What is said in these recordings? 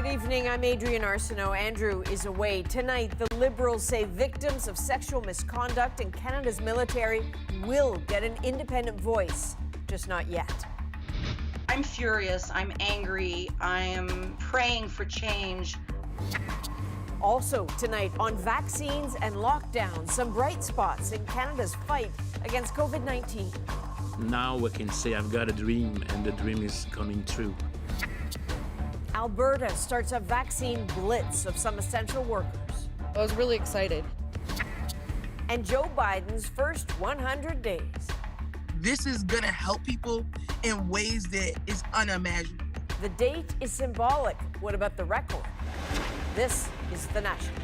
evening, I'm Adrienne Arsenault. Andrew is away. Tonight, the Liberals say victims of sexual misconduct in Canada's military will get an independent voice, just not yet. I'm furious, I'm angry, I am praying for change. Also tonight, on vaccines and lockdowns, some bright spots in Canada's fight against COVID-19. Now we can say I've got a dream, and the dream is coming true. Alberta starts a vaccine blitz of some essential workers. I was really excited. And Joe Biden's first 100 days. This is going to help people in ways that is unimaginable. The date is symbolic. What about the record? This is The National.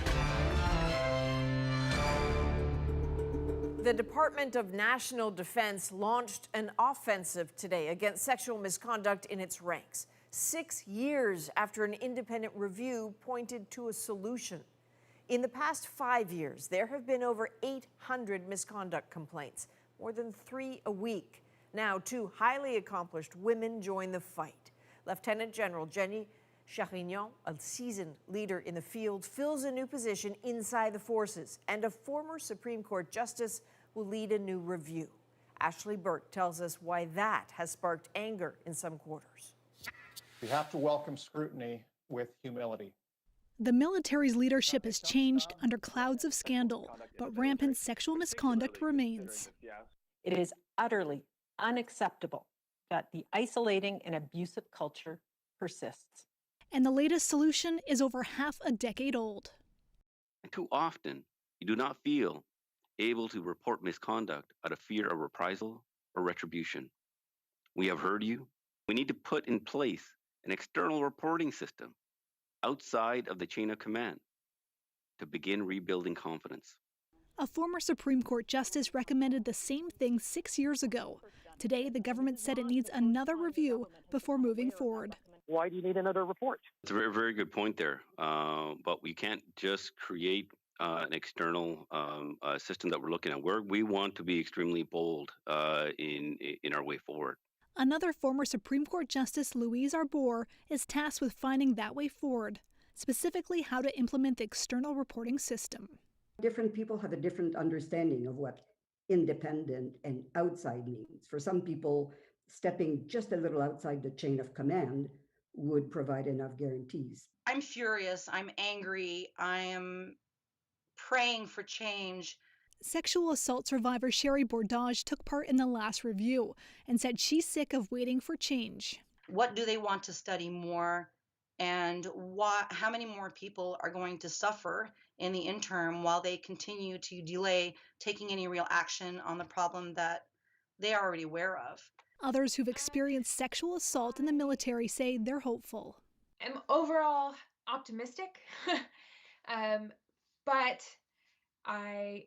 The Department of National Defense launched an offensive today against sexual misconduct in its ranks, 6 years after an independent review pointed to a solution. In the past 5 years, there have been over 800 misconduct complaints, more than 3 a week. Now, 2 highly accomplished women join the fight. Lieutenant General Jenny Charignon, a seasoned leader in the field, fills a new position inside the forces, and a former Supreme Court justice will lead a new review. Ashley Burke tells us why that has sparked anger in some quarters. We have to welcome scrutiny with humility. The military's leadership has changed under clouds of scandal, but rampant sexual misconduct remains. It is utterly unacceptable that the isolating and abusive culture persists. And the latest solution is over half a decade old. And too often, you do not feel able to report misconduct out of fear of reprisal or retribution. We have heard you. We need to put in place an external reporting system outside of the chain of command to begin rebuilding confidence. A former Supreme Court justice recommended the same thing 6 years ago. Today, the government said it needs another review before moving forward. Why do you need another report? It's a very, very good point there. But we can't just create an external system that we're looking at. We want to be extremely bold in our way forward. Another former Supreme Court Justice, Louise Arbour, is tasked with finding that way forward, specifically how to implement the external reporting system. Different people have a different understanding of what independent and outside means. For some people, stepping just a little outside the chain of command would provide enough guarantees. I'm furious, I'm angry, I am praying for change. Sexual assault survivor Sherry Bordage took part in the last review and said she's sick of waiting for change. What do they want to study more? And how many more people are going to suffer in the interim while they continue to delay taking any real action on the problem that they are already aware of? Others who've experienced sexual assault in the military say they're hopeful. I'm overall optimistic, but I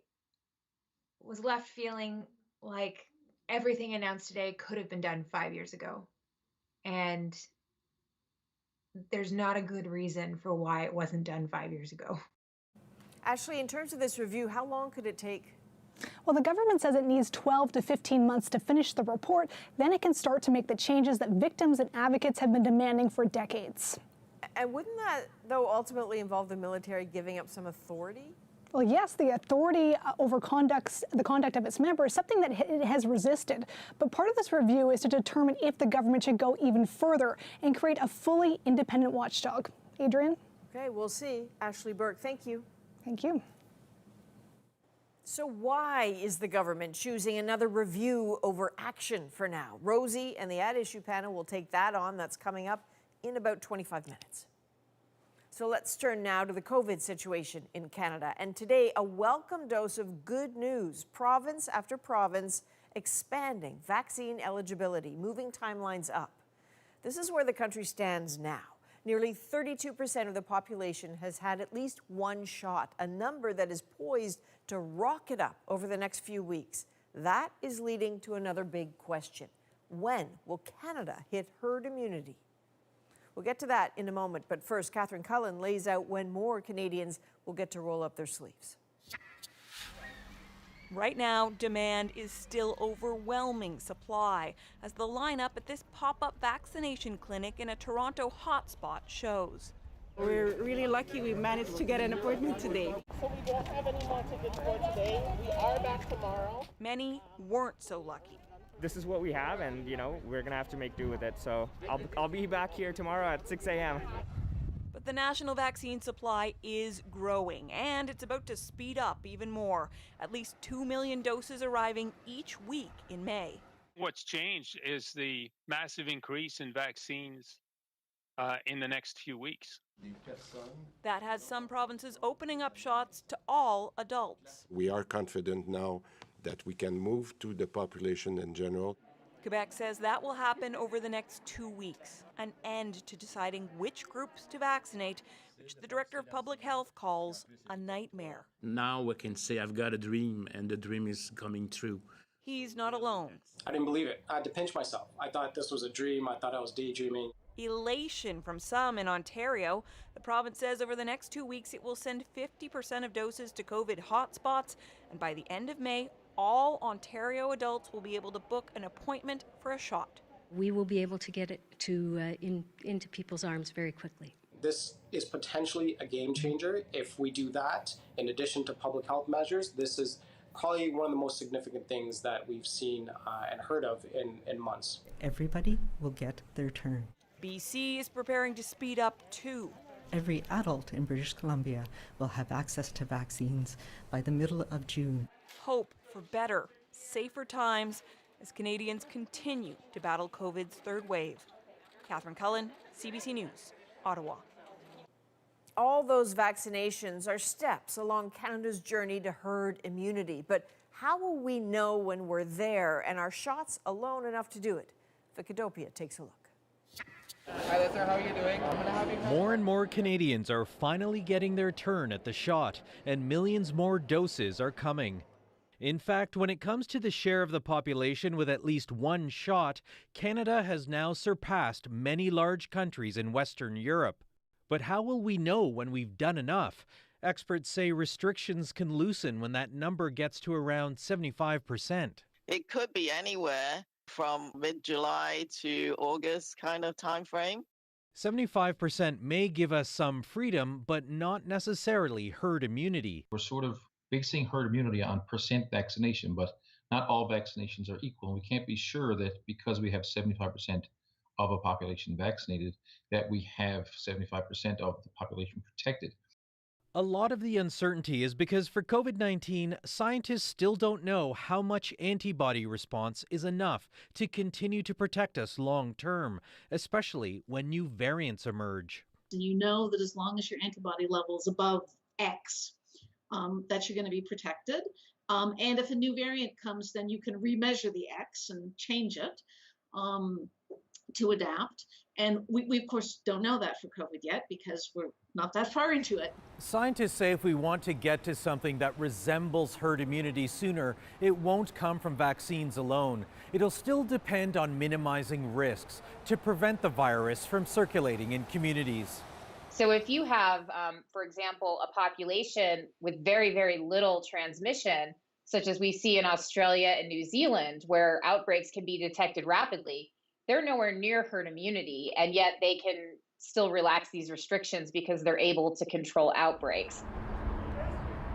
was left feeling like everything announced today could have been done 5 years ago. And there's not a good reason for why it wasn't done 5 years ago. Ashley, in terms of this review, how long could it take? Well, the government says it needs 12 to 15 months to finish the report. Then it can start to make the changes that victims and advocates have been demanding for decades. And wouldn't that, though, ultimately involve the military giving up some authority? Well, yes, the authority over the conduct of its members, something that it has resisted. But part of this review is to determine if the government should go even further and create a fully independent watchdog. Adrienne? Okay, we'll see. Ashley Burke, thank you. Thank you. So why is the government choosing another review over action for now? Rosie and the At Issue panel will take that on. That's coming up in about 25 minutes. So let's turn now to the COVID situation in Canada. And today, a welcome dose of good news. Province after province expanding vaccine eligibility, moving timelines up. This is where the country stands now. Nearly 32% of the population has had at least one shot, a number that is poised to rocket up over the next few weeks. That is leading to another big question. When will Canada hit herd immunity? We'll get to that in a moment, but first, Catherine Cullen lays out when more Canadians will get to roll up their sleeves. Right now, demand is still overwhelming supply, as the lineup at this pop-up vaccination clinic in a Toronto hotspot shows. We're really lucky we managed to get an appointment today. So we don't have any more tickets for today. We are back tomorrow. Many weren't so lucky. This is what we have, and we're gonna have to make do with it. So I'll be back here tomorrow at 6 a.m. But the national vaccine supply is growing, and it's about to speed up even more. At least 2 million doses arriving each week in May. What's changed is the massive increase in vaccines in the next few weeks. That has some provinces opening up shots to all adults. We are confident now that we can move to the population in general. Quebec says that will happen over the next 2 weeks, an end to deciding which groups to vaccinate, which the Director of Public Health calls a nightmare. Now we can say I've got a dream, and the dream is coming true. He's not alone. I didn't believe it. I had to pinch myself. I thought this was a dream. I thought I was daydreaming. Elation from some in Ontario. The province says over the next 2 weeks it will send 50% of doses to COVID hotspots, and by the end of May, all Ontario adults will be able to book an appointment for a shot. We will be able to get it into people's arms very quickly. This is potentially a game changer. If we do that, in addition to public health measures, this is probably one of the most significant things that we've seen and heard of in months. Everybody will get their turn. BC is preparing to speed up too. Every adult in British Columbia will have access to vaccines by the middle of June. Hope for better, safer times as Canadians continue to battle COVID's third wave. Catherine Cullen, CBC News, Ottawa. All those vaccinations are steps along Canada's journey to herd immunity. But how will we know when we're there and are shots alone enough to do it? Vicadopia takes a look. Hi there, sir. How are you doing? I'm gonna have you. More and more Canadians are finally getting their turn at the shot, and millions more doses are coming. In fact, when it comes to the share of the population with at least one shot, Canada has now surpassed many large countries in Western Europe. But how will we know when we've done enough? Experts say restrictions can loosen when that number gets to around 75%. It could be anywhere from mid-July to August kind of time frame. 75% may give us some freedom, but not necessarily herd immunity. We're sort of basing herd immunity on percent vaccination, but not all vaccinations are equal. We can't be sure that because we have 75% of a population vaccinated, that we have 75% of the population protected. A lot of the uncertainty is because for COVID-19, scientists still don't know how much antibody response is enough to continue to protect us long term, especially when new variants emerge. You know that as long as your antibody level is above X, that you're going to be protected. And if a new variant comes, then you can remeasure the X and change it to adapt. And we of course don't know that for COVID yet because we're not that far into it. Scientists say if we want to get to something that resembles herd immunity sooner, it won't come from vaccines alone. It'll still depend on minimizing risks to prevent the virus from circulating in communities. So if you have, for example, a population with very, very little transmission, such as we see in Australia and New Zealand, where outbreaks can be detected rapidly, they're nowhere near herd immunity, and yet they can still relax these restrictions because they're able to control outbreaks.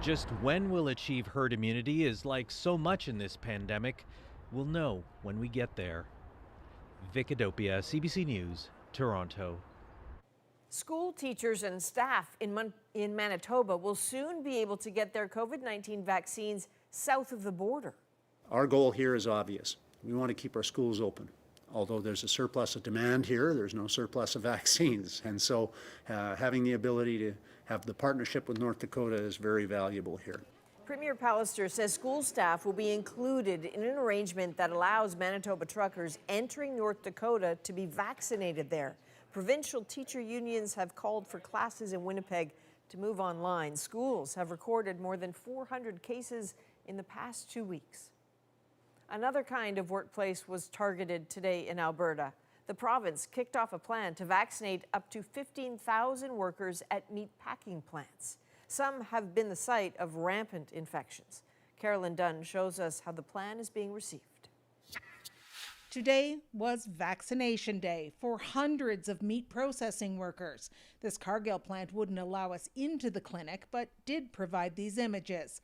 Just when we'll achieve herd immunity is like so much in this pandemic. We'll know when we get there. Vicadopia, CBC News, Toronto. School teachers and staff in Manitoba will soon be able to get their COVID-19 vaccines south of the border. Our goal here is obvious. We want to keep our schools open. Although there's a surplus of demand here, there's no surplus of vaccines. And so having the ability to have the partnership with North Dakota is very valuable here. Premier Pallister says school staff will be included in an arrangement that allows Manitoba truckers entering North Dakota to be vaccinated there. Provincial teacher unions have called for classes in Winnipeg to move online. Schools have recorded more than 400 cases in the past 2 weeks. Another kind of workplace was targeted today in Alberta. The province kicked off a plan to vaccinate up to 15,000 workers at meat packing plants. Some have been the site of rampant infections. Carolyn Dunn shows us how the plan is being received. Today was vaccination day for hundreds of meat processing workers. This Cargill plant wouldn't allow us into the clinic, but did provide these images.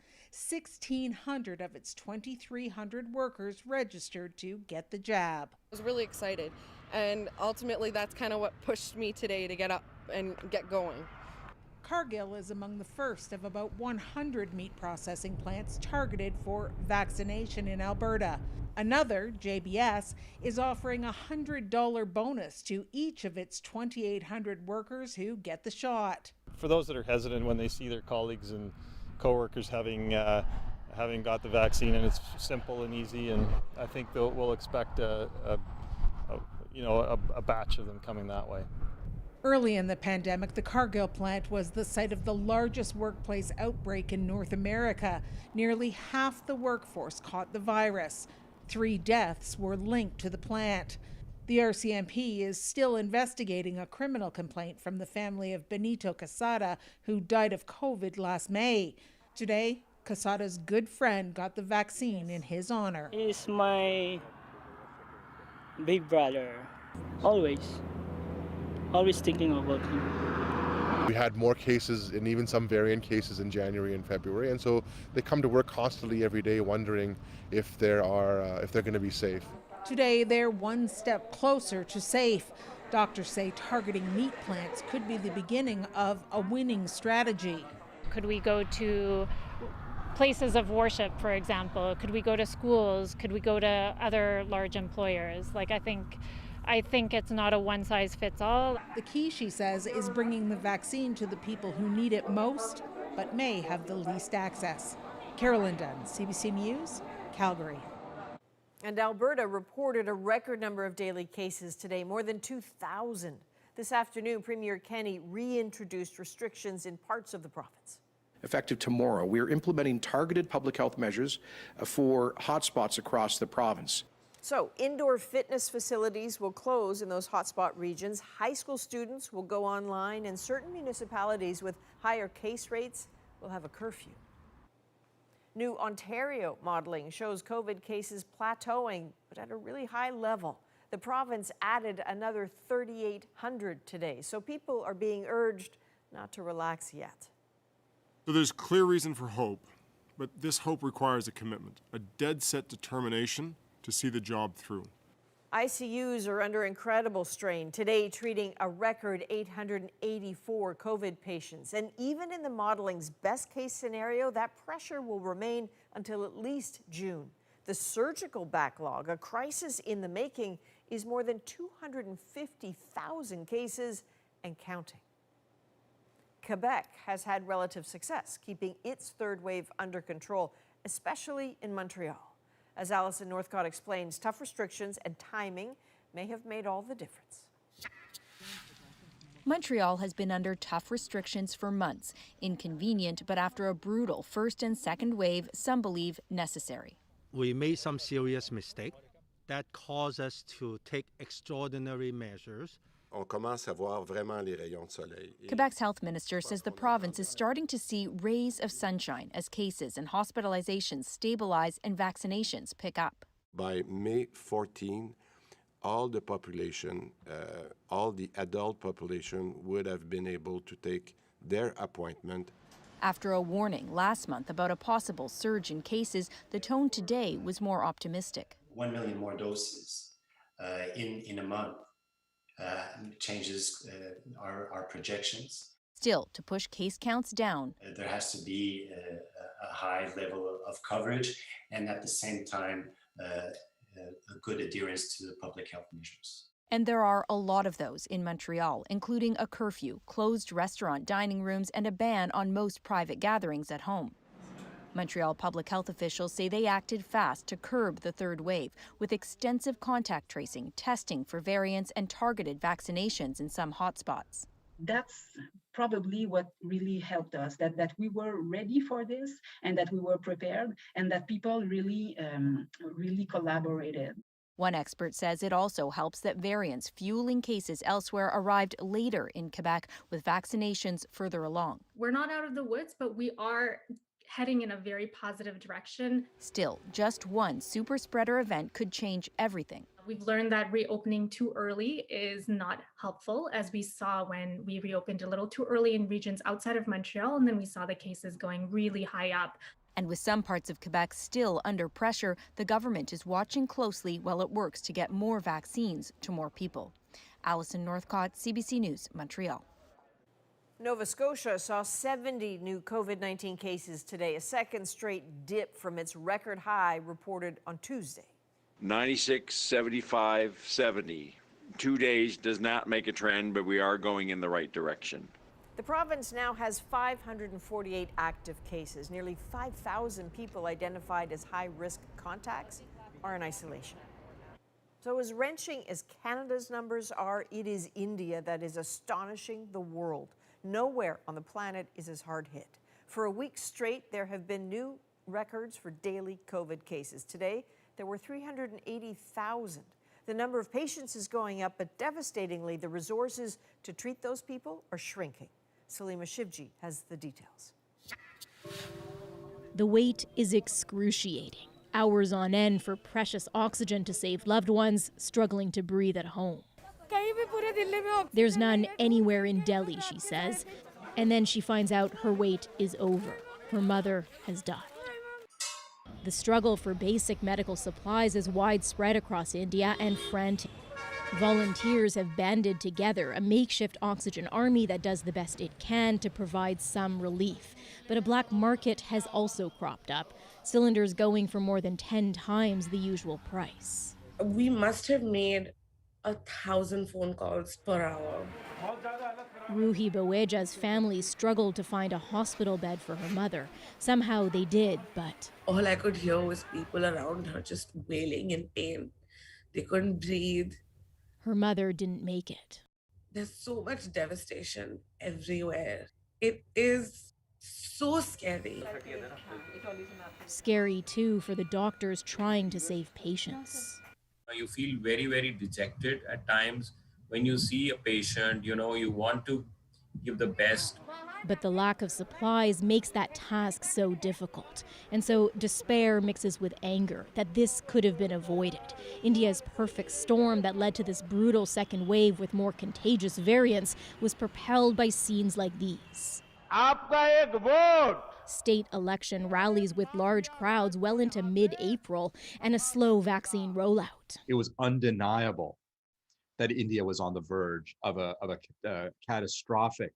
1,600 of its 2,300 workers registered to get the jab. I was really excited, and ultimately that's kind of what pushed me today to get up and get going. Cargill is among the first of about 100 meat processing plants targeted for vaccination in Alberta. Another, JBS, is offering a $100 bonus to each of its 2,800 workers who get the shot. For those that are hesitant when they see their colleagues and coworkers having got the vaccine, and it's simple and easy, and I think we'll expect a batch of them coming that way. Early in the pandemic, the Cargill plant was the site of the largest workplace outbreak in North America. Nearly half the workforce caught the virus. 3 deaths were linked to the plant. The RCMP is still investigating a criminal complaint from the family of Benito Quesada, who died of COVID last May. Today, Quesada's good friend got the vaccine in his honor. He's my big brother, always thinking about him. We had more cases and even some variant cases in January and February, and so they come to work constantly every day wondering if they're going to be safe. Today, they're one step closer to safe. Doctors say targeting meat plants could be the beginning of a winning strategy. Could we go to places of worship, for example? Could we go to schools? Could we go to other large employers? I think it's not a one-size-fits-all. The key, she says, is bringing the vaccine to the people who need it most, but may have the least access. Carolyn Dunn, CBC News, Calgary. And Alberta reported a record number of daily cases today, more than 2,000. This afternoon, Premier Kenney reintroduced restrictions in parts of the province. Effective tomorrow, we are implementing targeted public health measures for hotspots across the province. So, indoor fitness facilities will close in those hotspot regions. High school students will go online, and certain municipalities with higher case rates will have a curfew. New Ontario modeling shows COVID cases plateauing, but at a really high level. The province added another 3,800 today, so people are being urged not to relax yet. So there's clear reason for hope, but this hope requires a commitment, a dead-set determination to see the job through. ICUs are under incredible strain today, treating a record 884 COVID patients. And even in the modeling's best case scenario, that pressure will remain until at least June. The surgical backlog, a crisis in the making, is more than 250,000 cases and counting. Quebec has had relative success keeping its third wave under control, especially in Montreal. As Alison Northcott explains, tough restrictions and timing may have made all the difference. Montreal has been under tough restrictions for months. Inconvenient, but after a brutal first and second wave, some believe necessary. We made some serious mistakes that caused us to take extraordinary measures. On commence à voir vraiment les rayons de soleil. Quebec's health minister says the province is starting to see rays of sunshine as cases and hospitalizations stabilize and vaccinations pick up. By May 14, all the population, all the adult population would have been able to take their appointment. After a warning last month about a possible surge in cases, the tone today was more optimistic. 1 million more doses in a month. Changes our projections. Still, to push case counts down, there has to be a high level of coverage and at the same time a good adherence to the public health measures. And there are a lot of those in Montreal, including a curfew, closed restaurant dining rooms, and a ban on most private gatherings at home. Montreal public health officials say they acted fast to curb the third wave, with extensive contact tracing, testing for variants, and targeted vaccinations in some hotspots. That's probably what really helped us, that we were ready for this and that we were prepared and that people really collaborated. One expert says it also helps that variants fueling cases elsewhere arrived later in Quebec, with vaccinations further along. We're not out of the woods, but we are heading in a very positive direction. Still, just one super spreader event could change everything. We've learned that reopening too early is not helpful, as we saw when we reopened a little too early in regions outside of Montreal, and then we saw the cases going really high up. And with some parts of Quebec still under pressure, the government is watching closely while it works to get more vaccines to more people. Alison Northcott, CBC News, Montreal. Nova Scotia saw 70 new COVID-19 cases today, a second straight dip from its record high reported on Tuesday. 96, 75, 70. 2 days does not make a trend, but we are going in the right direction. The province now has 548 active cases. Nearly 5,000 people identified as high-risk contacts are in isolation. So as wrenching as Canada's numbers are, it is India that is astonishing the world. Nowhere on the planet is as hard hit. For a week straight, there have been new records for daily COVID cases. Today, there were 380,000. The number of patients is going up, but devastatingly, the resources to treat those people are shrinking. Salima Shivji has the details. The wait is excruciating. Hours on end for precious oxygen to save loved ones struggling to breathe at home. There's none anywhere in Delhi, she says. And then she finds out her wait is over. Her mother has died. The struggle for basic medical supplies is widespread across India and frantic. Volunteers have banded together, a makeshift oxygen army that does the best it can to provide some relief. But a black market has also cropped up, cylinders going for more than 10 times the usual price. We must have made 1,000 phone calls per hour. Ruhi Baweja's family struggled to find a hospital bed for her mother. Somehow they did, but all I could hear was people around her just wailing in pain. They couldn't breathe. Her mother didn't make it. There's so much devastation everywhere. It is so scary. Scary, too, for the doctors trying to save patients. You feel very, very dejected at times when you see a patient, you want to give the best. But the lack of supplies makes that task so difficult. And so despair mixes with anger that this could have been avoided. India's perfect storm that led to this brutal second wave with more contagious variants was propelled by scenes like these. Aapka ek vote. State election rallies with large crowds well into mid-April and a slow vaccine rollout. It was undeniable that India was on the verge of a catastrophic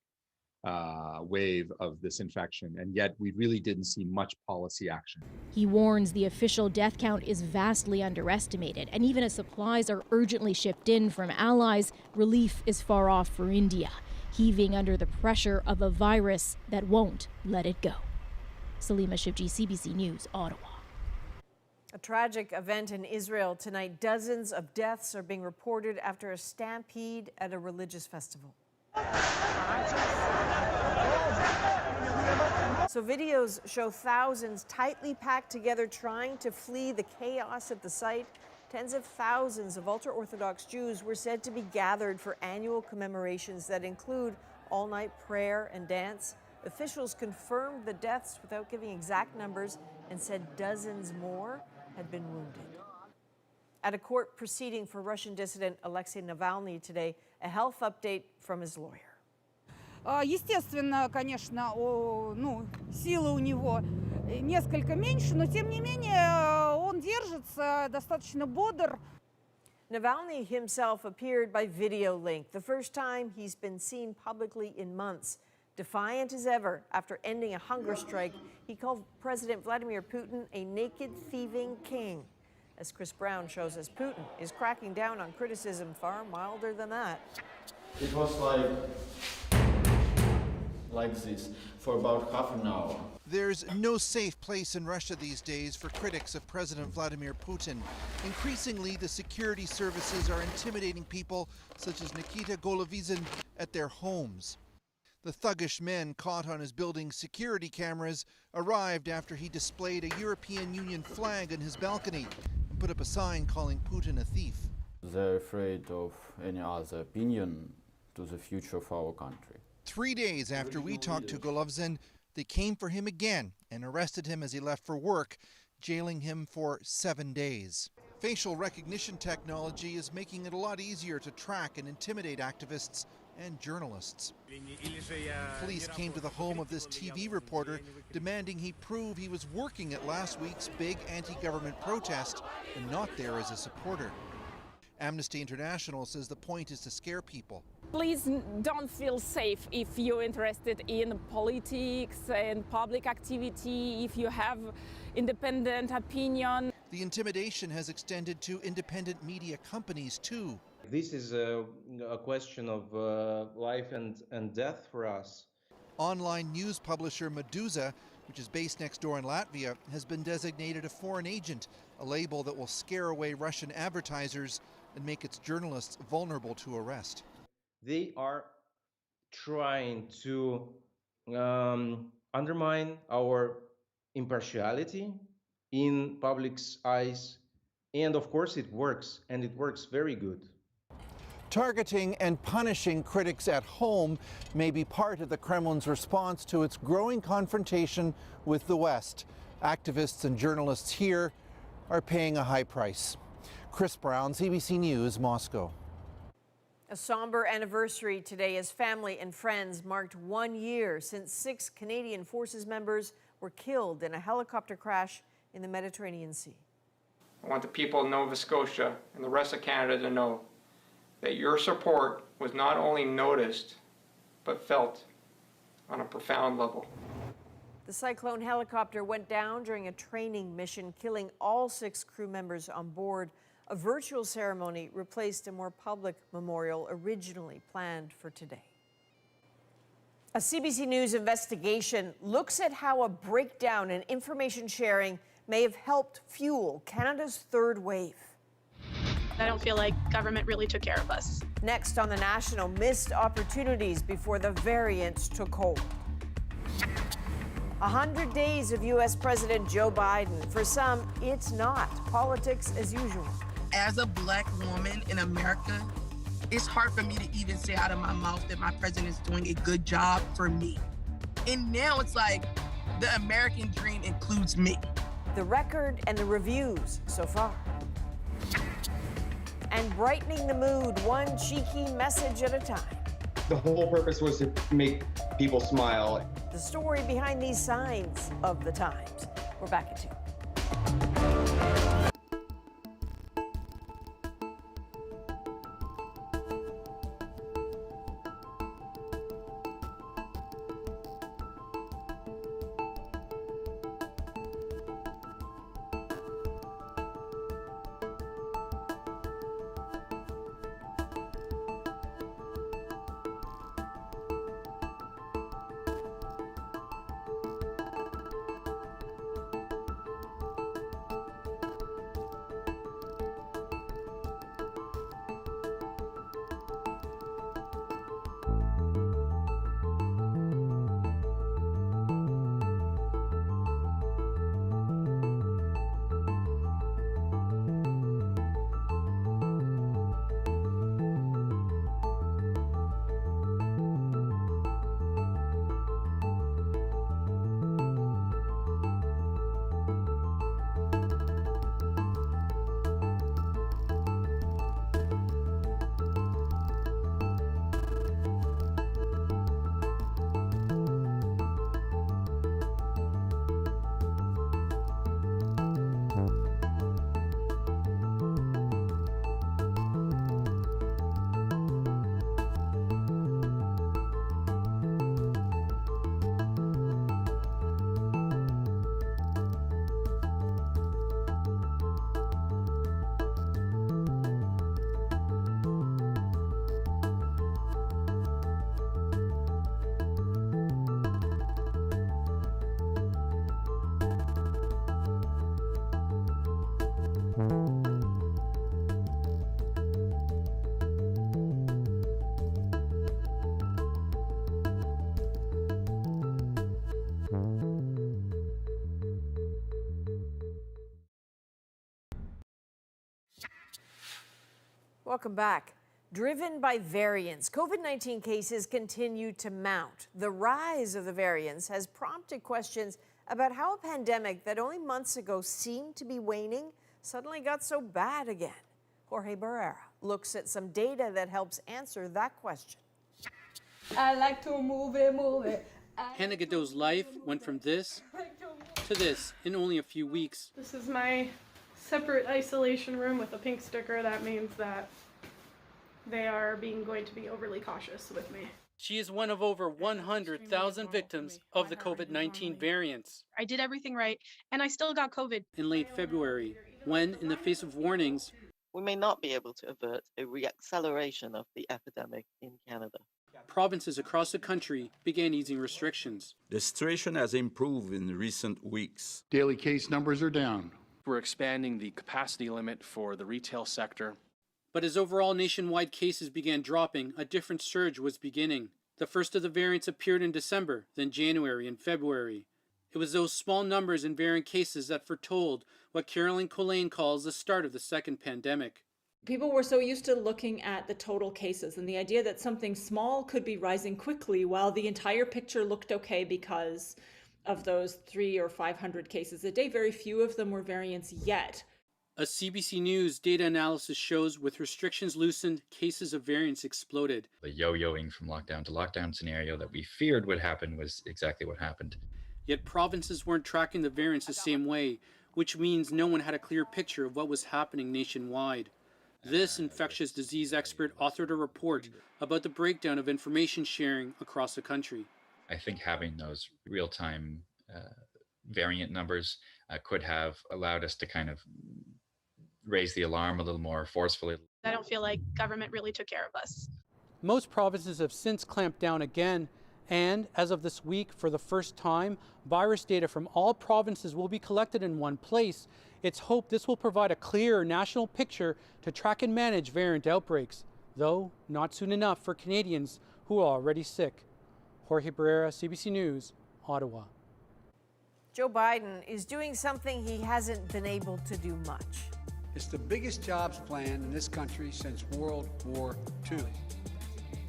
wave of this infection, and yet we really didn't see much policy action. He warns the official death count is vastly underestimated, and even as supplies are urgently shipped in from allies, relief is far off for India, heaving under the pressure of a virus that won't let it go. Salima Shivji, CBC News, Ottawa. A tragic event in Israel tonight. Dozens of deaths are being reported after a stampede at a religious festival. So videos show thousands tightly packed together trying to flee the chaos at the site. Tens of thousands of ultra-Orthodox Jews were said to be gathered for annual commemorations that include all-night prayer and dance. Officials confirmed the deaths without giving exact numbers and said dozens more had been wounded. At a court proceeding for Russian dissident Alexei Navalny today, a health update from his lawyer. Естественно, конечно, силы у него несколько меньше, но тем не менее он держится достаточно бодр. Navalny himself appeared by video link, the first time he's been seen publicly in months. Defiant as ever, after ending a hunger strike, he called President Vladimir Putin a naked, thieving king. As Chris Brown shows us, Putin is cracking down on criticism far milder than that. It was like this for about half an hour. There's no safe place in Russia these days for critics of President Vladimir Putin. Increasingly, the security services are intimidating people such as Nikita Golovizin at their homes. The thuggish men caught on his building's security cameras arrived after he displayed a European Union flag on his balcony and put up a sign calling Putin a thief. They're afraid of any other opinion to the future of our country. 3 days after we talked to Golovzin, They came for him again and arrested him as he left for work, jailing him for 7 days. Facial recognition technology is making it a lot easier to track and intimidate activists and journalists. Police came to the home of this TV reporter, demanding he prove he was working at last week's big anti-government protest and not there as a supporter. Amnesty International says the point is to scare people. Please don't feel safe if you're interested in politics and public activity, if you have independent opinion. The intimidation has extended to independent media companies too. This is a question of life and death for us. Online news publisher Meduza, which is based next door in Latvia, has been designated a foreign agent, a label that will scare away Russian advertisers and make its journalists vulnerable to arrest. They are trying to undermine our impartiality in public's eyes, and of course it works, and it works very good. Targeting and punishing critics at home may be part of the Kremlin's response to its growing confrontation with the West. Activists and journalists here are paying a high price. Chris Brown, CBC News, Moscow. A somber anniversary today as family and friends marked 1 year since 6 Canadian Forces members were killed in a helicopter crash in the Mediterranean Sea. I want the people of Nova Scotia and the rest of Canada to know that your support was not only noticed, but felt on a profound level. The Cyclone helicopter went down during a training mission, killing all 6 crew members on board. A virtual ceremony replaced a more public memorial originally planned for today. A CBC News investigation looks at how a breakdown in information sharing may have helped fuel Canada's third wave. I don't feel like government really took care of us. Next on The National, missed opportunities before the variants took hold. 100 days of U.S. President Joe Biden. For some, it's not politics as usual. As a Black woman in America, it's hard for me to even say out of my mouth that my president is doing a good job for me. And now it's like the American dream includes me. The record and the reviews so far. And brightening the mood, one cheeky message at a time. The whole purpose was to make people smile. The story behind these signs of the times. We're back at 2. Welcome back. Driven by variants, COVID-19 cases continue to mount. The rise of the variants has prompted questions about how a pandemic that only months ago seemed to be waning suddenly got so bad again. Jorge Barrera looks at some data that helps answer that question. I like to move it. Hannah Godot's life went from this to this in only a few weeks. This is my separate isolation room with a pink sticker. That means that they are going to be overly cautious with me. She is one of over 100,000 victims of the COVID-19 variants. I did everything right, and I still got COVID. In late February, when, in the face of warnings, we may not be able to avert a reacceleration of the epidemic in Canada. Provinces across the country began easing restrictions. The situation has improved in recent weeks. Daily case numbers are down. We're expanding the capacity limit for the retail sector. But as overall nationwide cases began dropping, a different surge was beginning. The first of the variants appeared in December, then January and February. It was those small numbers in variant cases that foretold what Caroline Collane calls the start of the second pandemic. People were so used to looking at the total cases and the idea that something small could be rising quickly while the entire picture looked okay because of those 300 or 500 cases a day. Very few of them were variants yet. A CBC News data analysis shows with restrictions loosened, cases of variants exploded. The yo-yoing from lockdown to lockdown scenario that we feared would happen was exactly what happened. Yet provinces weren't tracking the variants the same way, which means no one had a clear picture of what was happening nationwide. This infectious disease expert authored a report about the breakdown of information sharing across the country. I think having those real-time variant numbers could have allowed us to kind of raise the alarm a little more forcefully. I don't feel like government really took care of us. Most provinces have since clamped down again, and as of this week, for the first time, virus data from all provinces will be collected in one place. It's hoped this will provide a clearer national picture to track and manage variant outbreaks, though not soon enough for Canadians who are already sick. Jorge Barrera, CBC News, Ottawa. Joe Biden is doing something he hasn't been able to do much. It's the biggest jobs plan in this country since World War II.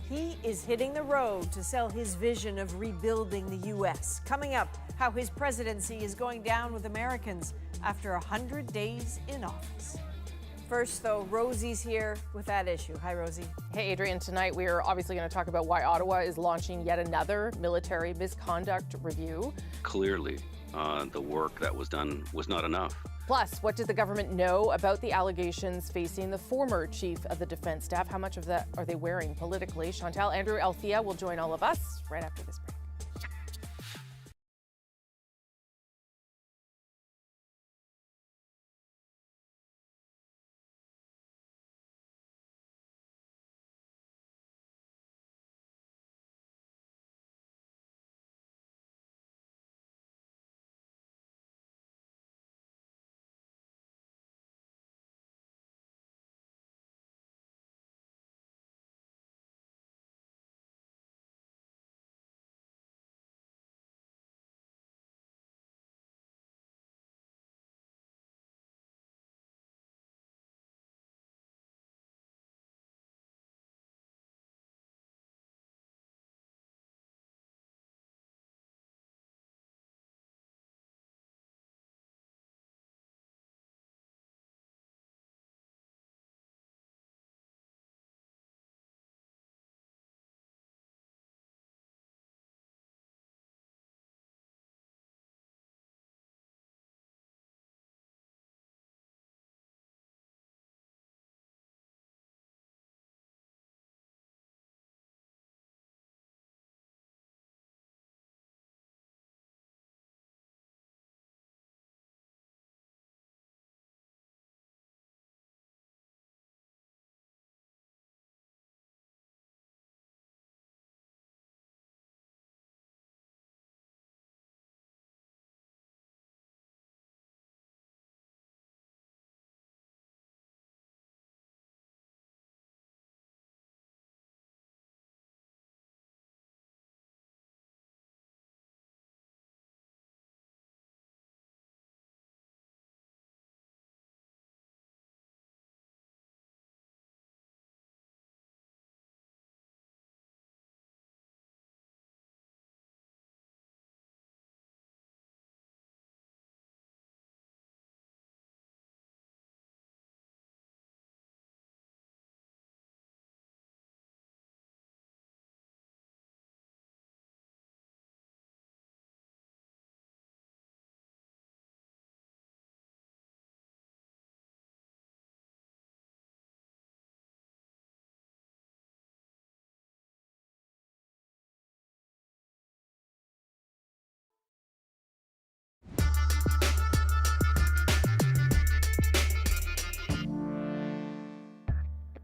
He is hitting the road to sell his vision of rebuilding the U.S. Coming up, how his presidency is going down with Americans after 100 days in office. First, though, Rosie's here with that issue. Hi, Rosie. Hey, Adrienne. Tonight, we are obviously going to talk about why Ottawa is launching yet another military misconduct review. Clearly, the work that was done was not enough. Plus, what did the government know about the allegations facing the former chief of the defense staff? How much of that are they wearing politically? Chantal Andrew Althea will join all of us right after this break.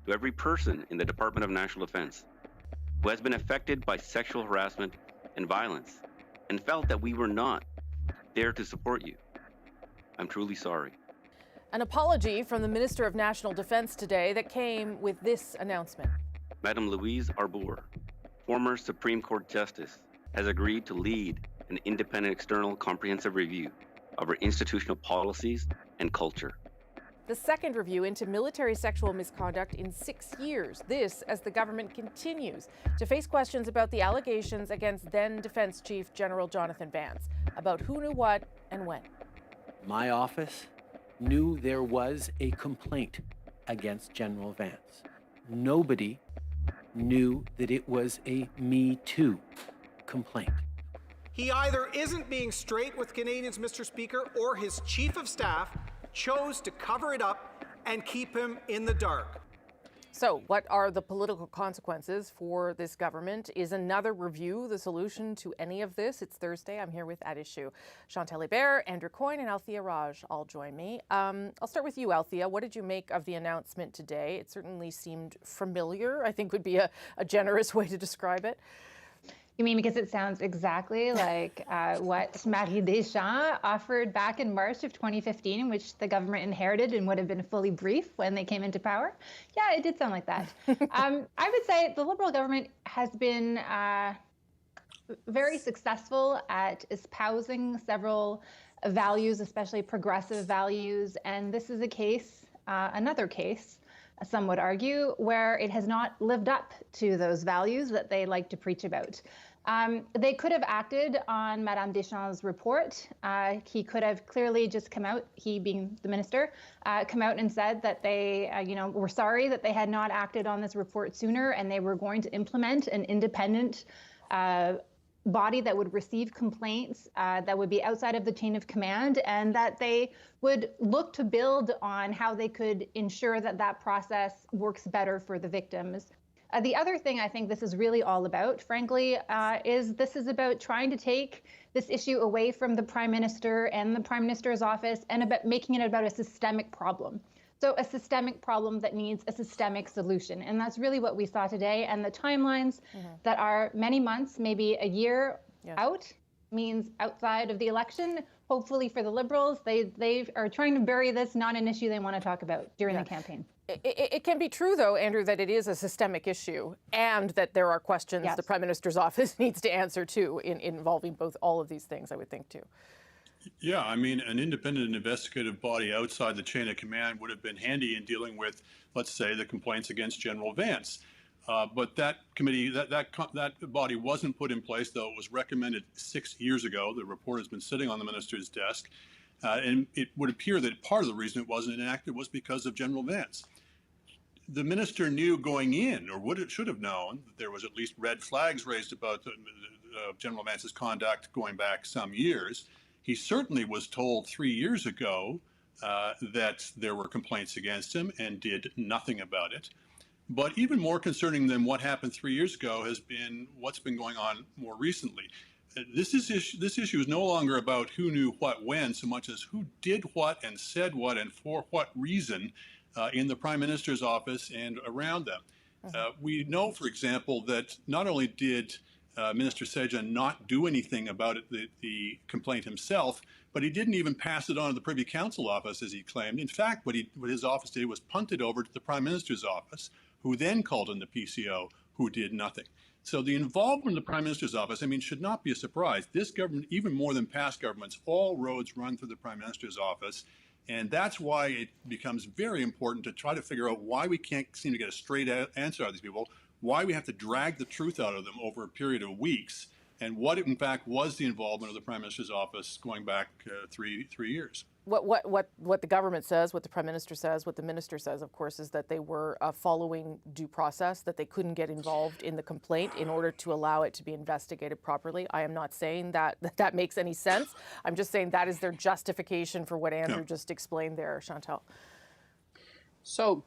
to every person in the Department of National Defense who has been affected by sexual harassment and violence and felt that we were not there to support you. I'm truly sorry. An apology from the Minister of National Defense today that came with this announcement. Madam Louise Arbour, former Supreme Court Justice, has agreed to lead an independent external comprehensive review of our institutional policies and culture. The second review into military sexual misconduct in 6 years. This as the government continues to face questions about the allegations against then Defense Chief General Jonathan Vance about who knew what and when. My office knew there was a complaint against General Vance. Nobody knew that it was a Me Too complaint. He either isn't being straight with Canadians, Mr. Speaker, or his chief of staff chose to cover it up and keep him in the dark. So, what are the political consequences for this government? Is another review the solution to any of this? It's Thursday. I'm here with At Issue. Chantal Hébert, Andrew Coyne, and Althea Raj all join me. I'll start with you, Althea. What did you make of the announcement today? It certainly seemed familiar, I think would be a generous way to describe it. You mean because it sounds exactly like what Marie Deschamps offered back in March of 2015, which the government inherited and would have been fully briefed when they came into power? Yeah, it did sound like that. I would say the Liberal government has been very successful at espousing several values, especially progressive values. And this is a case, another case, some would argue, where it has not lived up to those values that they like to preach about. They could have acted on Madame Deschamps' report. He could have clearly just come out, he being the minister, come out and said that they, were sorry that they had not acted on this report sooner, and they were going to implement an independent body that would receive complaints that would be outside of the chain of command, and that they would look to build on how they could ensure that that process works better for the victims. The other thing I think this is really all about, frankly, is this is about trying to take this issue away from the Prime Minister and the Prime Minister's office and about making it about a systemic problem. So a systemic problem that needs a systemic solution. And that's really what we saw today. And the timelines that are many months, maybe a year out, means outside of the election. Hopefully for the Liberals, they are trying to bury this, not an issue they want to talk about during the campaign. It can be true, though, Andrew, that it is a systemic issue and that there are questions the Prime Minister's office needs to answer, too, involving both all of these things, I would think, too. Yeah, I mean, an independent investigative body outside the chain of command would have been handy in dealing with, let's say, the complaints against General Vance. But that committee, that body wasn't put in place, though it was recommended 6 years ago. The report has been sitting on the minister's desk. And it would appear that part of the reason it wasn't enacted was because of General Vance. The minister knew going in, or should have known, that there was at least red flags raised about General Vance's conduct going back some years. He certainly was told 3 years ago that there were complaints against him and did nothing about it. But even more concerning than what happened 3 years ago has been what's been going on more recently. This issue is no longer about who knew what when, so much as who did what and said what and for what reason in the Prime Minister's office and around them. We know, for example, that not only did Minister Sejan not do anything about it, the complaint himself, but he didn't even pass it on to the Privy Council office, as he claimed. In fact, what his office did was punt it over to the Prime Minister's office, who then called in the PCO, who did nothing. So the involvement of the Prime Minister's office, I mean, should not be a surprise. This government, even more than past governments, all roads run through the Prime Minister's office. And that's why it becomes very important to try to figure out why we can't seem to get a straight answer out of these people, why we have to drag the truth out of them over a period of weeks, and what, in fact, was the involvement of the Prime Minister's office going back three years. What the government says, what the Prime Minister says, what the Minister says, of course, is that they were following due process, that they couldn't get involved in the complaint in order to allow it to be investigated properly. I am not saying that makes any sense. I'm just saying that is their justification for what Andrew just explained there, Chantal. So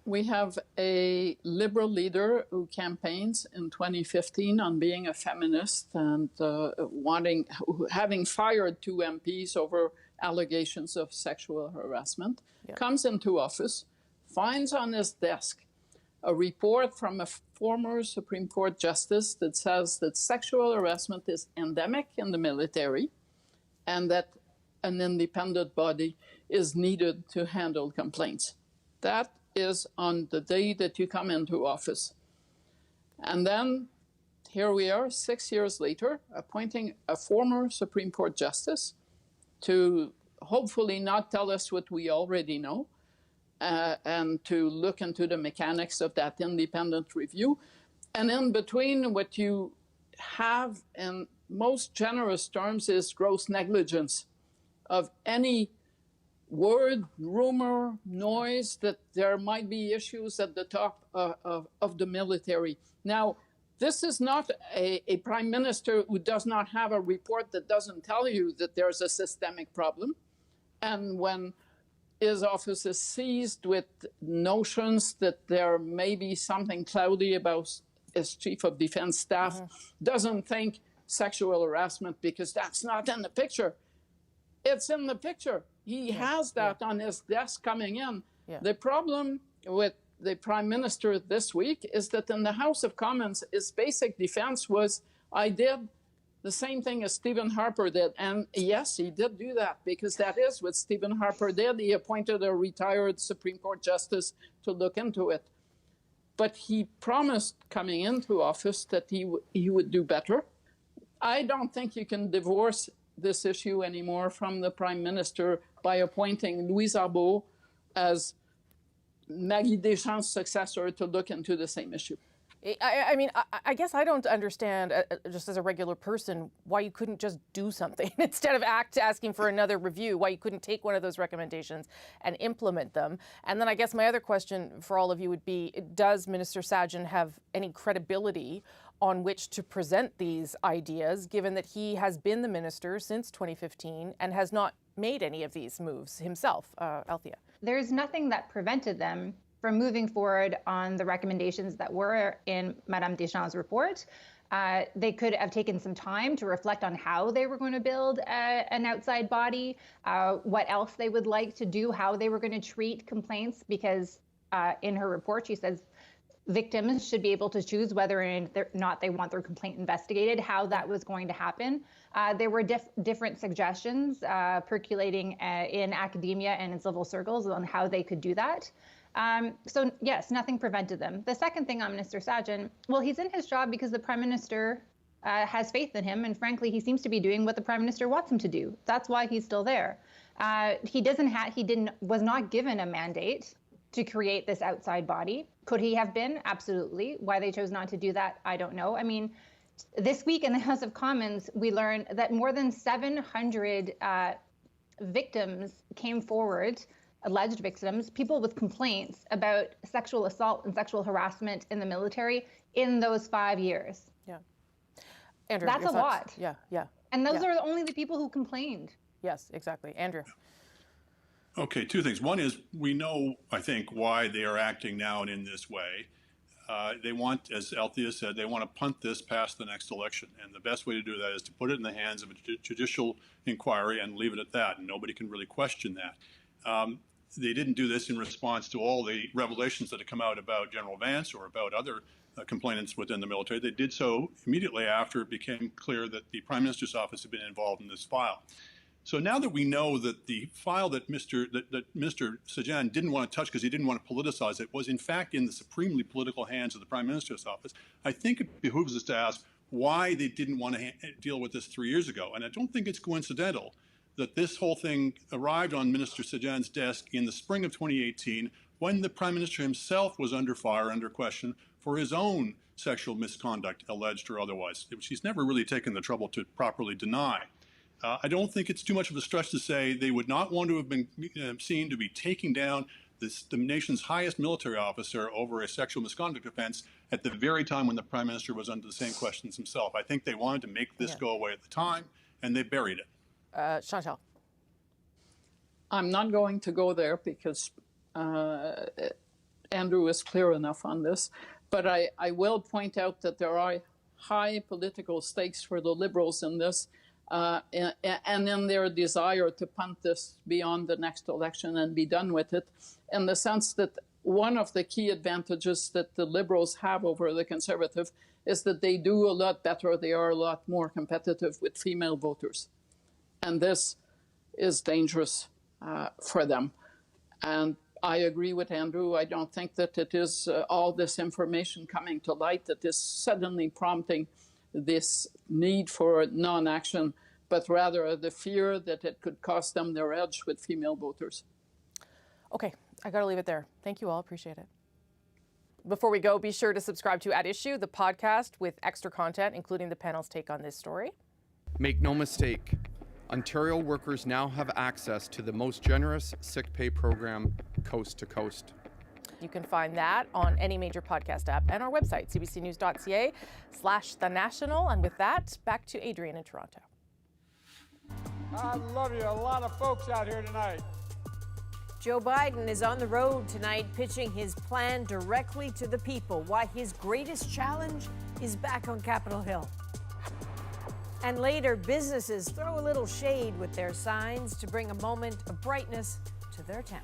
we have a Liberal leader who campaigns in 2015 on being a feminist and having fired 2 MPs over allegations of sexual harassment, comes into office, finds on his desk a report from a former Supreme Court justice that says that sexual harassment is endemic in the military and that an independent body is needed to handle complaints. That is on the day that you come into office. And then here we are 6 years later, appointing a former Supreme Court justice to hopefully not tell us what we already know, and to look into the mechanics of that independent review. And in between, what you have in most generous terms is gross negligence of any word, rumor, noise that there might be issues at the top of the military. Now, this is not a prime minister who does not have a report that doesn't tell you that there's a systemic problem. And when his office is seized with notions that there may be something cloudy about his chief of defense staff, doesn't think sexual harassment because that's not in the picture. It's in the picture. He has that on his desk coming in. The problem with the prime minister this week is that in the House of Commons, his basic defense was, I did the same thing as Stephen Harper did. And yes, he did do that, because that is what Stephen Harper did. He appointed a retired Supreme Court justice to look into it. But he promised coming into office that he would do better. I don't think you can divorce this issue anymore from the prime minister by appointing Louise Arbour as Maggie Deschamps' successor to look into the same issue. I mean, I guess I don't understand, just as a regular person, why you couldn't just do something instead of asking for another review, why you couldn't take one of those recommendations and implement them. And then I guess my other question for all of you would be, does Minister Sajjan have any credibility on which to present these ideas, given that he has been the minister since 2015 and has not made any of these moves himself? Althea. There's nothing that prevented them from moving forward on the recommendations that were in Madame Deschamps' report. They could have taken some time to reflect on how they were going to build an outside body, what else they would like to do, how they were going to treat complaints, because in her report she says victims should be able to choose whether or not they want their complaint investigated, how that was going to happen. There were different suggestions percolating in academia and in civil circles on how they could do that. So yes, nothing prevented them. The second thing on Minister Sajjan, well, he's in his job because the Prime Minister has faith in him, and frankly, he seems to be doing what the Prime Minister wants him to do. That's why he's still there. Was not given a mandate to create this outside body. Could he have been? Absolutely. Why they chose not to do that, I don't know. I mean, this week in the House of Commons, we learned that more than 700 victims came forward, alleged victims, people with complaints about sexual assault and sexual harassment in the military in those 5 years. Yeah. Andrew, that's a lot. Yeah, yeah. And those are only the people who complained. Yes, exactly. Andrew. Okay, two things. One is we know, I think, why they are acting now and in this way. They want, as Althea said, they want to punt this past the next election. And the best way to do that is to put it in the hands of a judicial inquiry and leave it at that. And nobody can really question that. They didn't do this in response to all the revelations that had come out about General Vance or about other complainants within the military. They did so immediately after it became clear that the Prime Minister's office had been involved in this file. So now that we know that the file that Mr. Sajjan didn't want to touch because he didn't want to politicize it was in fact in the supremely political hands of the Prime Minister's office, I think it behooves us to ask why they didn't want to deal with this 3 years ago. And I don't think it's coincidental that this whole thing arrived on Minister Sajjan's desk in the spring of 2018 when the Prime Minister himself was under fire, under question, for his own sexual misconduct, alleged or otherwise, which he's never really taken the trouble to properly deny. I don't think it's too much of a stretch to say they would not want to have been seen to be taking down the nation's highest military officer over a sexual misconduct offense at the very time when the Prime Minister was under the same questions himself. I think they wanted to make this go away at the time, and they buried it. Chantal. I'm not going to go there because Andrew is clear enough on this, but I will point out that there are high political stakes for the Liberals in this. And in their desire to punt this beyond the next election and be done with it, in the sense that one of the key advantages that the Liberals have over the Conservative is that they do a lot better. They are a lot more competitive with female voters. And this is dangerous for them. And I agree with Andrew. I don't think that it is all this information coming to light that is suddenly prompting this need for non-action, but rather the fear that it could cost them their edge with female voters. Okay, I got to leave it there. Thank you all. Appreciate it. Before we go, be sure to subscribe to At Issue, the podcast with extra content, including the panel's take on this story. Make no mistake, Ontario workers now have access to the most generous sick pay program coast to coast. You can find that on any major podcast app and our website, cbcnews.ca/The National. And with that, back to Adrian in Toronto. I love you. A lot of folks out here tonight. Joe Biden is on the road tonight pitching his plan directly to the people, why his greatest challenge is back on Capitol Hill. And later, businesses throw a little shade with their signs to bring a moment of brightness to their town.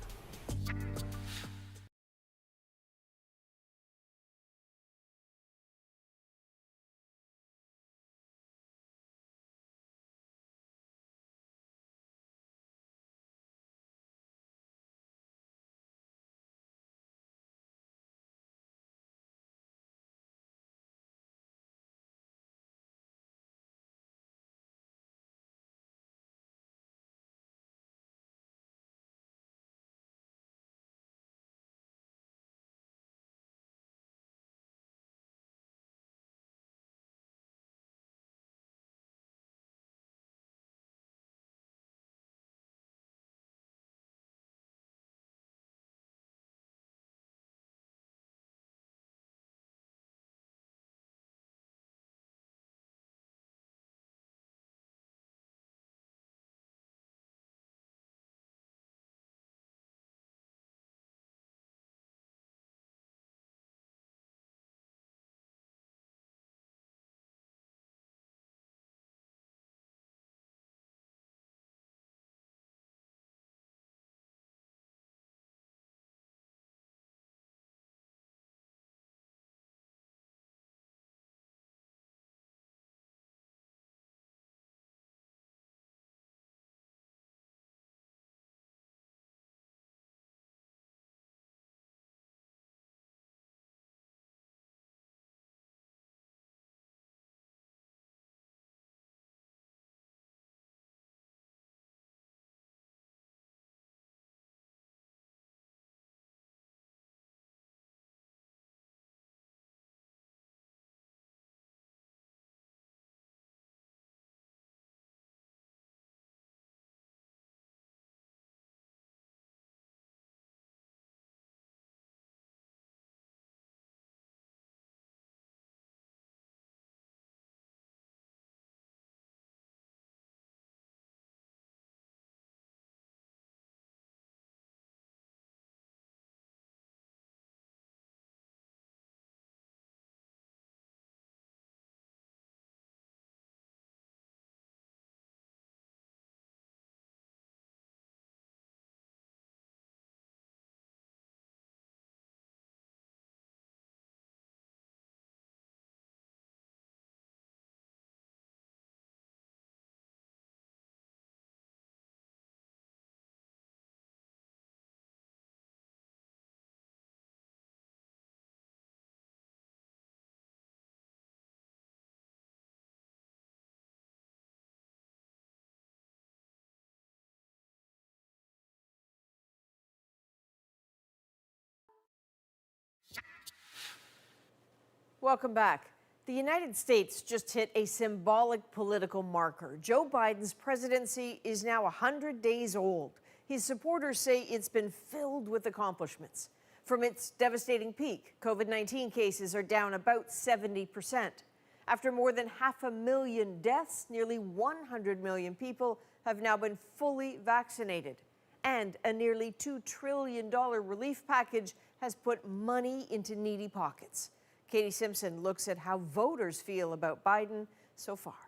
Welcome back. The United States just hit a symbolic political marker. Joe Biden's presidency is now 100 days old. His supporters say it's been filled with accomplishments. From its devastating peak, COVID-19 cases are down about 70%. After more than 500,000 deaths, nearly 100 million people have now been fully vaccinated. And a nearly $2 trillion relief package has put money into needy pockets. Katie Simpson looks at how voters feel about Biden so far.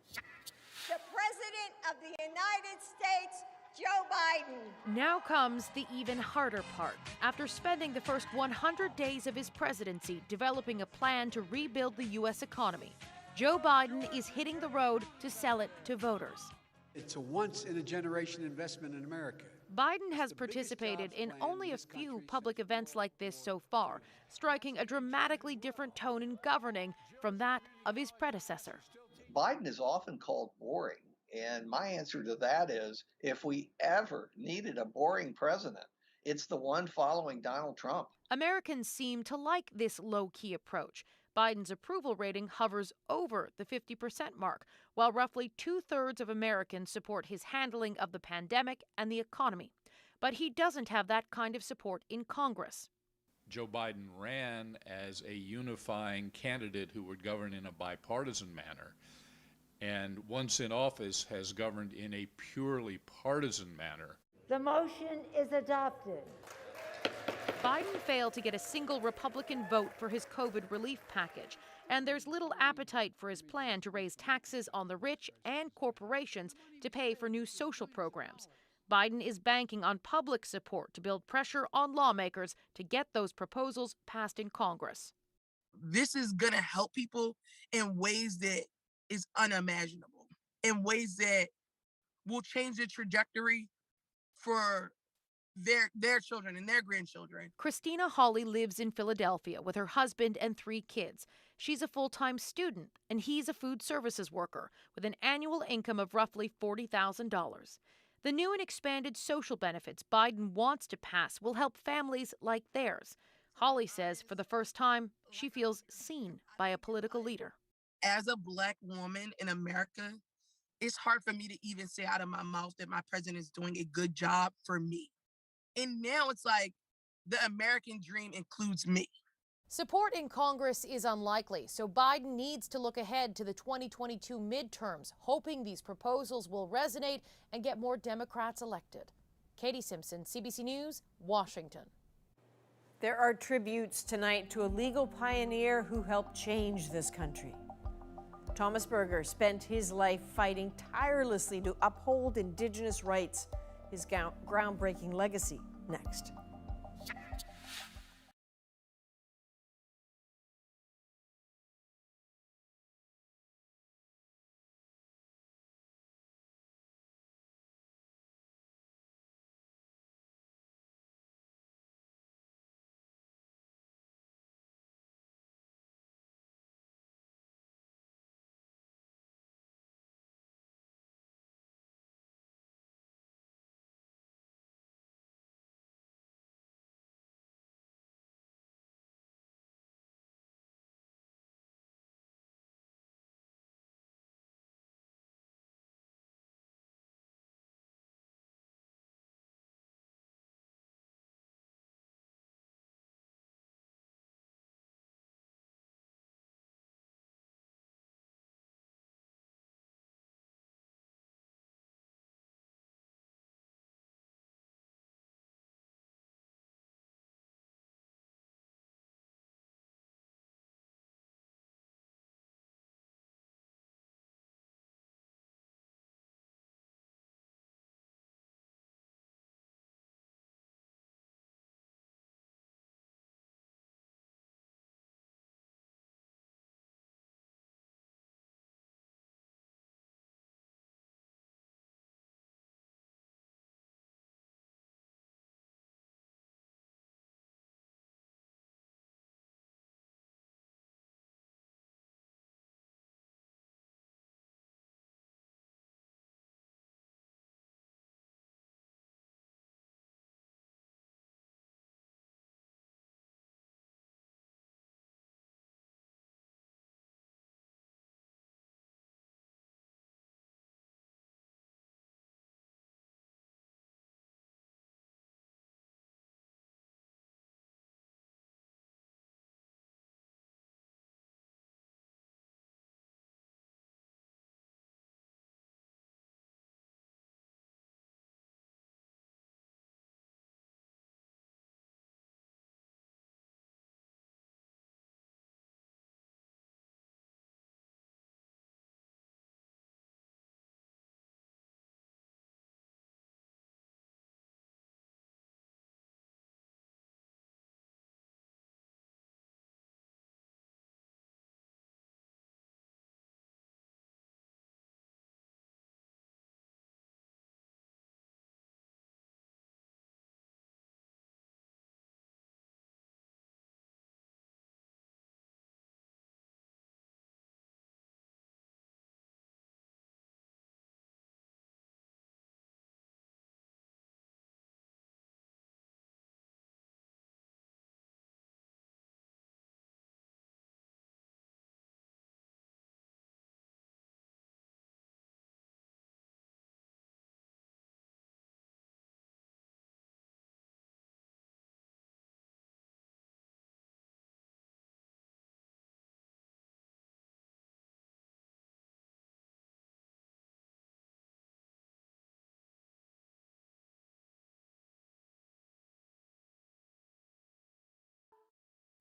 The President of the United States Joe Biden. Now comes the even harder part. After spending the first 100 days of his presidency developing a plan to rebuild the U.S. economy, Joe Biden is hitting the road to sell it to voters. It's a once-in-a-generation investment in America. Biden has participated in only a few public events like this so far, striking a dramatically different tone in governing from that of his predecessor. Biden is often called boring, and my answer to that is, if we ever needed a boring president, it's the one following Donald Trump. Americans seem to like this low-key approach. Biden's approval rating hovers over the 50% mark, while roughly two-thirds of Americans support his handling of the pandemic and the economy. But he doesn't have that kind of support in Congress. Joe Biden ran as a unifying candidate who would govern in a bipartisan manner, and once in office has governed in a purely partisan manner. The motion is adopted. Biden failed to get a single Republican vote for his COVID relief package, and there's little appetite for his plan to raise taxes on the rich and corporations to pay for new social programs. Biden is banking on public support to build pressure on lawmakers to get those proposals passed in Congress. This is going to help people in ways that is unimaginable, in ways that will change the trajectory for their children and their grandchildren. Christina Hawley lives in Philadelphia with her husband and 3 kids. She's a full-time student, and he's a food services worker with an annual income of roughly $40,000. The new and expanded social benefits Biden wants to pass will help families like theirs. Hawley says for the first time, she feels seen by a political leader. As a Black woman in America, it's hard for me to even say out of my mouth that my president is doing a good job for me. And now it's like the American dream includes me. Support in Congress is unlikely, so Biden needs to look ahead to the 2022 midterms, hoping these proposals will resonate and get more Democrats elected. Katie Simpson, CBC News, Washington. There are tributes tonight to a legal pioneer who helped change this country. Thomas Berger spent his life fighting tirelessly to uphold Indigenous rights. His groundbreaking legacy next.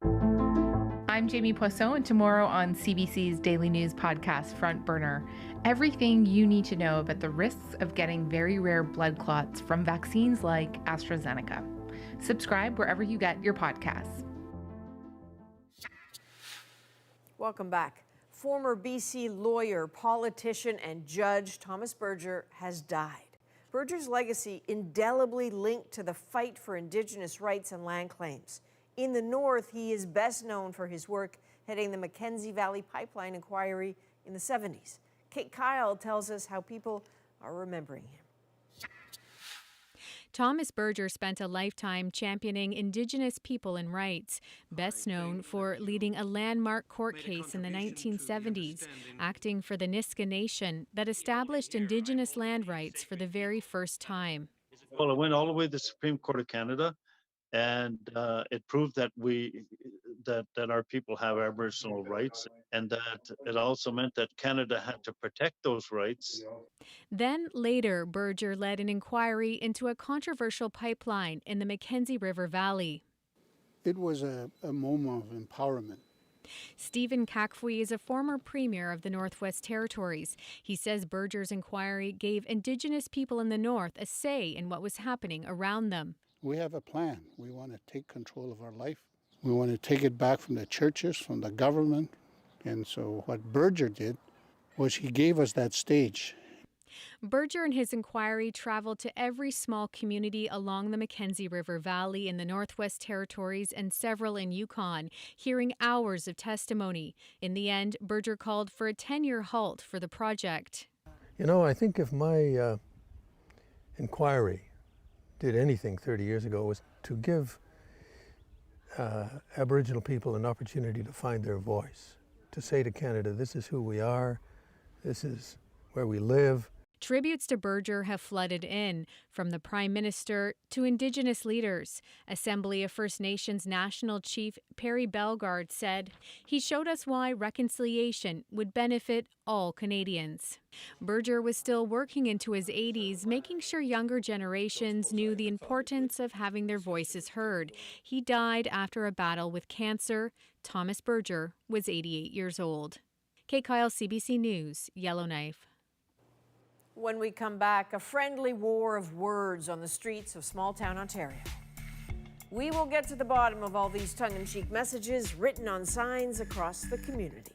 I'm Jamie Poisson, and tomorrow on CBC's daily news podcast, Front Burner, everything you need to know about the risks of getting very rare blood clots from vaccines like AstraZeneca. Subscribe wherever you get your podcasts. Welcome back. Former BC lawyer, politician, and judge Thomas Berger has died. Berger's legacy indelibly linked to the fight for Indigenous rights and land claims. In the North, he is best known for his work heading the Mackenzie Valley Pipeline inquiry in the 70s. Kate Kyle tells us how people are remembering him. Thomas Berger spent a lifetime championing Indigenous people and rights, best known for leading a landmark court case in the 1970s, acting for the Niska Nation that established Indigenous land rights for the very first time. Well, it went all the way to the Supreme Court of Canada, and it proved that that our people have Aboriginal rights, and that it also meant that Canada had to protect those rights. Then later, Berger led an inquiry into a controversial pipeline in the Mackenzie River Valley. It was a moment of empowerment. Stephen Kakfwi is a former premier of the Northwest Territories. He says Berger's inquiry gave Indigenous people in the North a say in what was happening around them. We have a plan. We want to take control of our life. We want to take it back from the churches, from the government. And so what Berger did was he gave us that stage. Berger and his inquiry traveled to every small community along the Mackenzie River Valley in the Northwest Territories and several in Yukon, hearing hours of testimony. In the end, Berger called for a 10-year halt for the project. You know, I think if my inquiry did anything 30 years ago, was to give Aboriginal people an opportunity to find their voice, to say to Canada, this is who we are, this is where we live. Tributes to Berger have flooded in, from the Prime Minister to Indigenous leaders. Assembly of First Nations National Chief Perry Bellegarde said, "He showed us why reconciliation would benefit all Canadians." Berger was still working into his 80s, making sure younger generations knew the importance of having their voices heard. He died after a battle with cancer. Thomas Berger was 88 years old. Kate Kyle, CBC News, Yellowknife. When we come back, a friendly war of words on the streets of small-town Ontario. We will get to the bottom of all these tongue-in-cheek messages written on signs across the community.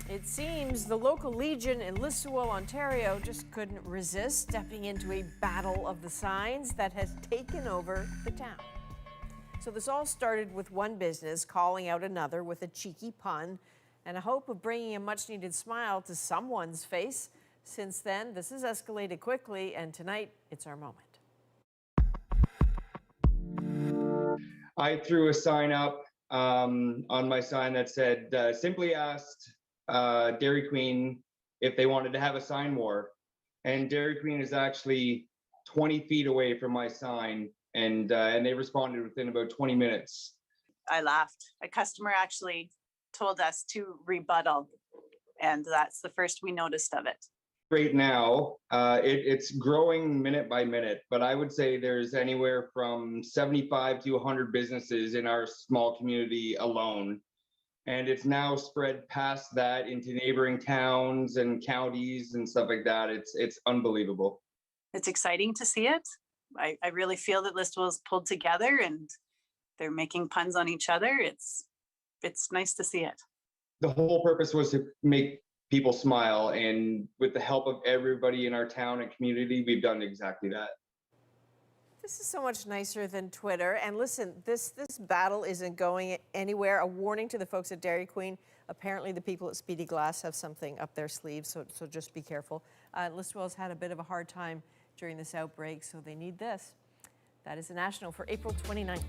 It seems the local Legion in Listowel, Ontario just couldn't resist stepping into a battle of the signs that has taken over the town. So this all started with one business calling out another with a cheeky pun and a hope of bringing a much-needed smile to someone's face. Since then, this has escalated quickly, and tonight, it's our moment. I threw a sign up on my sign that said, simply asked Dairy Queen if they wanted to have a sign war. And Dairy Queen is actually 20 feet away from my sign, and they responded within about 20 minutes. I laughed. A customer actually told us to rebuttal, and that's the first we noticed of it. Right now, it's growing minute by minute, but I would say there's anywhere from 75 to 100 businesses in our small community alone. And it's now spread past that into neighboring towns and counties and stuff like that. It's unbelievable. It's exciting to see it. I really feel that Listowel's pulled together and they're making puns on each other. It's nice to see it. The whole purpose was to make people smile, and with the help of everybody in our town and community, we've done exactly that. This is so much nicer than Twitter. And listen, this battle isn't going anywhere. A warning to the folks at Dairy Queen. Apparently the people at Speedy Glass have something up their sleeves, so just be careful. Listowel's had a bit of a hard time during this outbreak, so they need this. That is the National for April 29th.